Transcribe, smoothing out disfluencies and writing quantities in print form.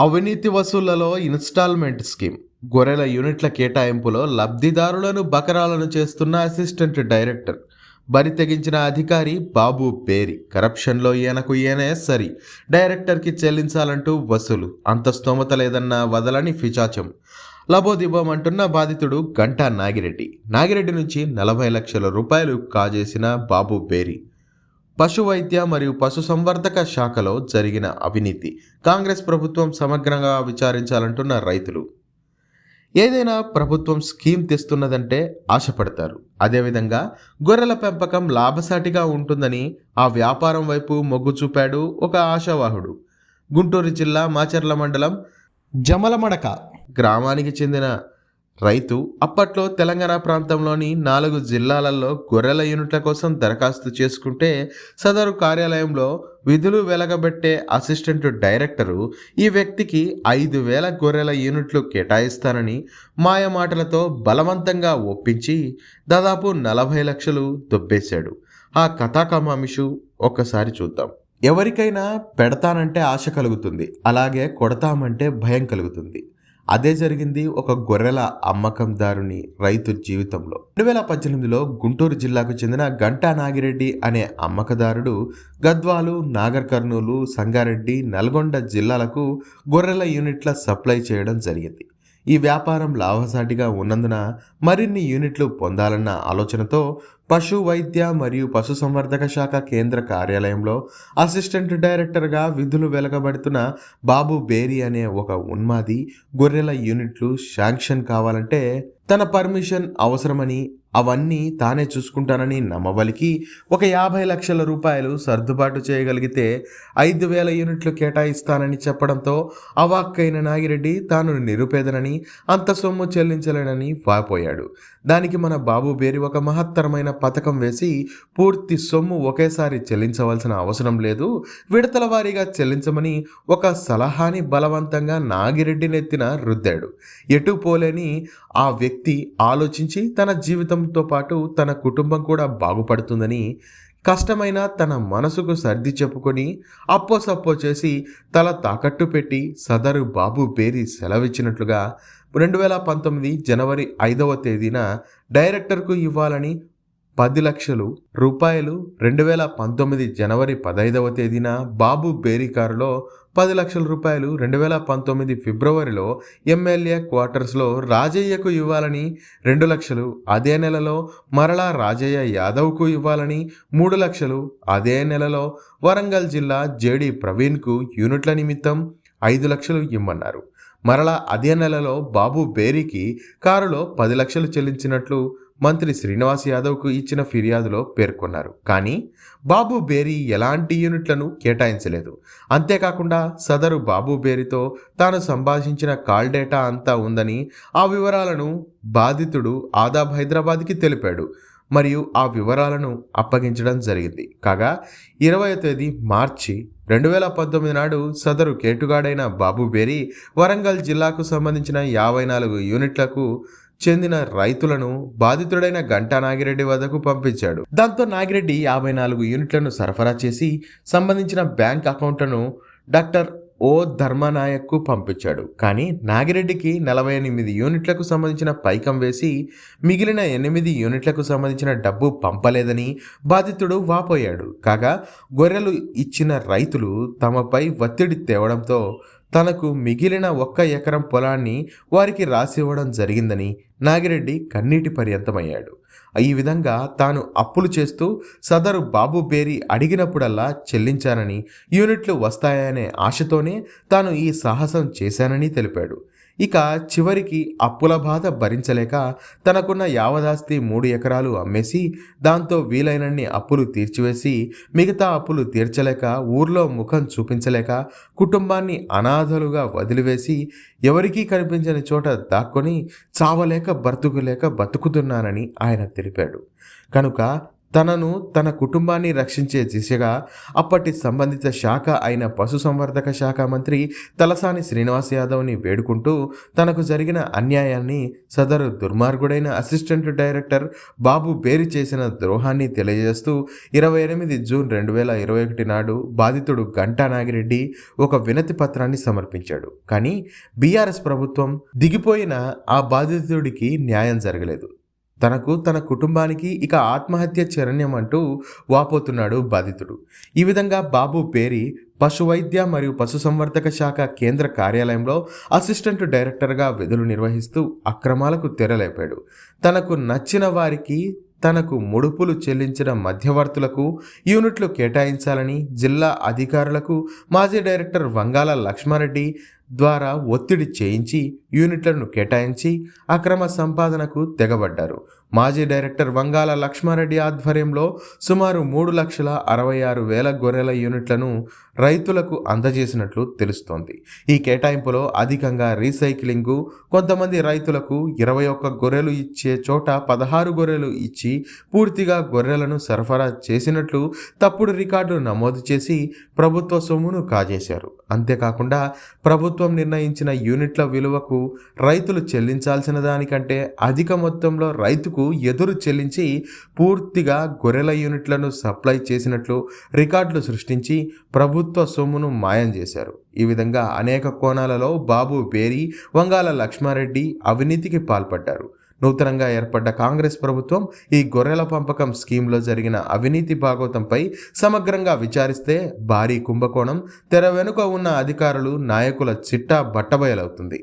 అవినీతి వసూళ్లలో instalment scheme, గొర్రెల యూనిట్ల కేటాయింపులో లబ్ధిదారులను బకరాలను చేస్తున్న అసిస్టెంట్ డైరెక్టర్, బరి తెగించిన అధికారి బాబు బేరి, కరప్షన్లో ఈయనకు ఈయనే సరి, డైరెక్టర్కి చెల్లించాలంటూ వసూలు, అంత స్తోమత లేదన్న వదలని ఫిచాచం. లబోదిబోమంటున్న బాధితుడు గంటా నాగిరెడ్డి నుంచి 40 లక్షల రూపాయలు కాజేసిన బాబు బేరి. పశు వైద్య మరియు పశుసంవర్ధక శాఖలో జరిగిన అవినీతి కాంగ్రెస్ ప్రభుత్వం సమగ్రంగా విచారించాలంటున్న రైతులు. ఏదైనా ప్రభుత్వం స్కీమ్ తెస్తున్నదంటే ఆశపడతారు. అదేవిధంగా గొర్రెల పెంపకం లాభసాటిగా ఉంటుందని ఆ వ్యాపారం వైపు మొగ్గు చూపాడు ఒక ఆశావాహుడు. గుంటూరు జిల్లా మాచర్ల మండలం జమలమడక గ్రామానికి చెందిన రైతు అప్పట్లో తెలంగాణ ప్రాంతంలోని 4 జిల్లాలలో గొర్రెల యూనిట్ల కోసం దరఖాస్తు చేసుకుంటే సదరు కార్యాలయంలో విధులు వెలగబెట్టే అసిస్టెంట్ డైరెక్టరు ఈ వ్యక్తికి 5,000 గొర్రెల యూనిట్లు కేటాయిస్తానని మాయమాటలతో బలవంతంగా ఒప్పించి దాదాపు 40 లక్షలు దొబ్బేశాడు. ఆ కథాకమామిషు ఒక్కసారి చూద్దాం. ఎవరికైనా పెడతానంటే ఆశ కలుగుతుంది, అలాగే కొడతామంటే భయం కలుగుతుంది. అదే జరిగింది ఒక గొర్రెల అమ్మకందారుని రైతు జీవితంలో. 2018లో గుంటూరు జిల్లాకు చెందిన గంటా నాగిరెడ్డి అనే అమ్మకదారుడు గద్వాలు, నాగర్ కర్నూలు, సంగారెడ్డి, నల్గొండ జిల్లాలకు గొర్రెల యూనిట్ల సప్లై చేయడం జరిగింది. ఈ వ్యాపారం లాభసాటిగా ఉన్నందున మరిన్ని యూనిట్లు పొందాలన్న ఆలోచనతో పశు వైద్య మరియు పశుసంవర్ధక శాఖ కేంద్ర కార్యాలయంలో అసిస్టెంట్ డైరెక్టర్గా విధులు వెలగబడుతున్న బాబు బేరి అనే ఒక ఉన్మాది గొర్రెల యూనిట్లు శాంక్షన్ కావాలంటే తన పర్మిషన్ అవసరమని, అవన్నీ తానే చూసుకుంటానని నమ్మబలికి ఒక 50 లక్షల రూపాయలు సర్దుబాటు చేయగలిగితే 5,000 యూనిట్లు కేటాయిస్తానని చెప్పడంతో అవాక్కైన నాగిరెడ్డి తాను నిరుపేదనని, అంత సొమ్ము చెల్లించలేనని వాపోయాడు. దానికి మన బాబు బేరి ఒక మహత్తరమైన పథకం వేసి పూర్తి సొమ్ము ఒకేసారి చెల్లించవలసిన అవసరం లేదు, విడతల వారీగా చెల్లించమని ఒక సలహాని బలవంతంగా నాగిరెడ్డి నెత్తిన రుద్దాడు. ఎటు పోలేని ఆ వ్యక్తి ఆలోచించి తన జీవితంతో పాటు తన కుటుంబం కూడా బాగుపడుతుందని కష్టమైన తన మనసుకు సర్ది చెప్పుకొని అప్పో చేసి తల తాకట్టు పెట్టి సదరు బాబు బేరి సెలవిచ్చినట్లుగా 2019 జనవరి 5వ తేదీన డైరెక్టర్కు ఇవ్వాలని 10 లక్షలు రూపాయలు 2019 జనవరి 15వ తేదీన బాబు బేరి కారులో 10 లక్షల రూపాయలు 2019 ఫిబ్రవరిలో ఎమ్మెల్యే క్వార్టర్స్లో రాజయ్యకు ఇవ్వాలని 2 లక్షలు అదే నెలలో మరలా రాజయ్య యాదవ్కు ఇవ్వాలని 3 లక్షలు అదే నెలలో వరంగల్ జిల్లా జేడి ప్రవీణ్కు యూనిట్ల నిమిత్తం 5 లక్షలు ఇమ్మన్నారు. మరలా అదే నెలలో బాబు బేరికి కారులో 10 లక్షలు చెల్లించినట్లు మంత్రి శ్రీనివాస్ యాదవ్కు ఇచ్చిన ఫిర్యాదులో పేర్కొన్నారు. కానీ బాబు బేరి ఎలాంటి యూనిట్లను కేటాయించలేదు. అంతేకాకుండా సదరు బాబు బేరితో తాను సంభాషించిన కాల్ డేటా అంతా ఉందని, ఆ వివరాలను బాధితుడు ఆదాబ్ హైదరాబాద్కి తెలిపాడు మరియు ఆ వివరాలను అప్పగించడం జరిగింది. కాగా 20వ తేదీ మార్చి 2019 నాడు సదరు కేటుగాడైన బాబు బేరి వరంగల్ జిల్లాకు సంబంధించిన 54 యూనిట్లకు చెందిన రైతులను బాధితుడైన గంటా నాగిరెడ్డి వద్దకు పంపించాడు. దాంతో నాగిరెడ్డి 54 యూనిట్లను సరఫరా చేసి సంబంధించిన బ్యాంక్ అకౌంట్లను డాక్టర్ ఓ ధర్మనాయక్కు పంపించాడు. కానీ నాగిరెడ్డికి 48 యూనిట్లకు సంబంధించిన పైకం వేసి మిగిలిన 8 యూనిట్లకు సంబంధించిన డబ్బు పంపలేదని బాధితుడు వాపోయాడు. కాగా గొర్రెలు ఇచ్చిన రైతులు తమపై ఒత్తిడి తేవడంతో తనకు మిగిలిన 1 ఎకరం పొలాన్ని వారికి రాసివ్వడం జరిగిందని నాగిరెడ్డి కన్నీటి పర్యంతమయ్యాడు. ఈ విధంగా తాను అప్పులు చేస్తూ సదరు బాబు బేరి అడిగినప్పుడల్లా చెల్లించానని, యూనిట్లు వస్తాయనే ఆశతోనే తాను ఈ సాహసం చేశానని తెలిపాడు. ఇక చివరికి అప్పుల బాధ భరించలేక తనకున్న యావదాస్తి 3 ఎకరాలు అమ్మేసి దాంతో వీలైనన్ని అప్పులు తీర్చివేసి మిగతా అప్పులు తీర్చలేక ఊర్లో ముఖం చూపించలేక కుటుంబాన్ని అనాథలుగా వదిలివేసి ఎవరికీ కనిపించని చోట దాక్కొని చావలేక బ్రతుకులేక బతుకుతున్నానని ఆయన తెలిపాడు. కనుక తనను తన కుటుంబాన్ని రక్షించే దిశగా అప్పటి సంబంధిత శాఖ అయిన పశుసంవర్ధక శాఖ మంత్రి తలసాని శ్రీనివాస్ యాదవ్ని వేడుకుంటూ తనకు జరిగిన అన్యాయాన్ని సదరు దుర్మార్గుడైన అసిస్టెంట్ డైరెక్టర్ బాబు బేరి చేసిన ద్రోహాన్ని తెలియజేస్తూ 28 జూన్ 2021 నాడు బాధితుడు గంటా నాగిరెడ్డి ఒక వినతి పత్రాన్ని సమర్పించాడు. కానీ బీఆర్ఎస్ ప్రభుత్వం దిగిపోయిన ఆ బాధితుడికి న్యాయం జరగలేదు. తనకు తన కుటుంబానికి ఇక ఆత్మహత్య శరణ్యం అంటూ వాపోతున్నాడు బాధితుడు. ఈ విధంగా బాబు పేరి పశువైద్య మరియు పశుసంవర్ధక శాఖ కేంద్ర కార్యాలయంలో అసిస్టెంట్ డైరెక్టర్గా విధులు నిర్వహిస్తూ అక్రమాలకు తెరలేపాడు. తనకు నచ్చిన వారికి తనకు ముడుపులు చెల్లించిన మధ్యవర్తులకు యూనిట్లు కేటాయించాలని జిల్లా అధికారులకు మాజీ డైరెక్టర్ వంగాల లక్ష్మారెడ్డి ద్వారా ఒత్తిడి చేయించి యూనిట్లను కేటాయించి అక్రమ సంపాదనకు తెగబడ్డారు. మాజీ డైరెక్టర్ వంగాల లక్ష్మారెడ్డి ఆధ్వర్యంలో సుమారు 3,66,000 గొర్రెల యూనిట్లను రైతులకు అందజేసినట్లు తెలుస్తోంది. ఈ కేటాయింపులో అధికంగా రీసైక్లింగు, కొంతమంది రైతులకు 21 గొర్రెలు ఇచ్చే చోట 16 గొర్రెలు ఇచ్చి పూర్తిగా గొర్రెలను సరఫరా చేసినట్లు తప్పుడు రికార్డు నమోదు చేసి ప్రభుత్వ సొమ్మును కాజేశారు. అంతేకాకుండా ప్రభుత్వం నిర్ణయించిన యూనిట్ల విలువకు రైతులు చెల్లించాల్సిన దానికంటే అధిక మొత్తంలో రైతుకు ఎదురు చెల్లించి పూర్తిగా గొర్రెల యూనిట్లను సప్లై చేసినట్లు రికార్డులు సృష్టించి ప్రభుత్వ సొమ్మును మాయం చేశారు. ఈ విధంగా అనేక కోణాలలో బాబు బేరి, వంగాల లక్ష్మారెడ్డి అవినీతికి పాల్పడ్డారు. నూతనంగా ఏర్పడ్డ కాంగ్రెస్ ప్రభుత్వం ఈ గొర్రెల పంపకం స్కీమ్లో జరిగిన అవినీతి భాగోతంపై సమగ్రంగా విచారిస్తే భారీ కుంభకోణం, తెర వెనుక ఉన్న అధికారులు, నాయకుల చిట్టా బట్టబయలవుతుంది.